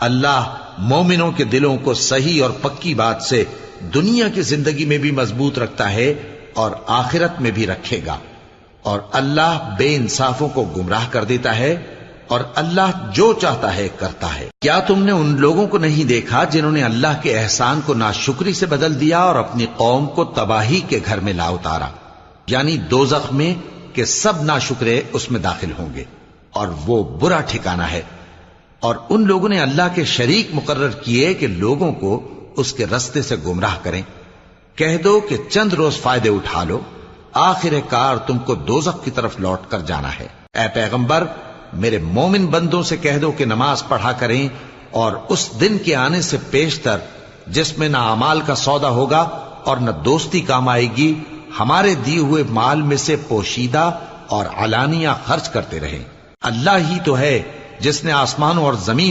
اللہ مومنوں کے دلوں کو صحیح اور پکی بات سے دنیا کی زندگی میں بھی مضبوط رکھتا ہے اور آخرت میں بھی رکھے گا، اور اللہ بے انصافوں کو گمراہ کر دیتا ہے، اور اللہ جو چاہتا ہے کرتا ہے۔ کیا تم نے ان لوگوں کو نہیں دیکھا جنہوں نے اللہ کے احسان کو ناشکری سے بدل دیا اور اپنی قوم کو تباہی کے گھر میں لا اتارا، یعنی دوزخ میں، کہ سب ناشکرے اس میں داخل ہوں گے اور وہ برا ٹھکانہ ہے۔ اور ان لوگوں نے اللہ کے شریک مقرر کیے کہ لوگوں کو اس کے رستے سے گمراہ کریں۔ کہہ دو کہ چند روز فائدے اٹھا لو، آخر کار تم کو دوزخ کی طرف لوٹ کر جانا ہے۔ اے پیغمبر، میرے مومن بندوں سے کہہ دو کہ نماز پڑھا کریں، اور اس دن کے آنے سے پیشتر جس میں نہ اعمال کا سودا ہوگا اور نہ دوستی کام آئے گی، ہمارے دیے ہوئے مال میں سے پوشیدہ اور علانیہ خرچ کرتے رہیں۔ اللہ ہی تو ہے جس نے آسمانوں اور زمین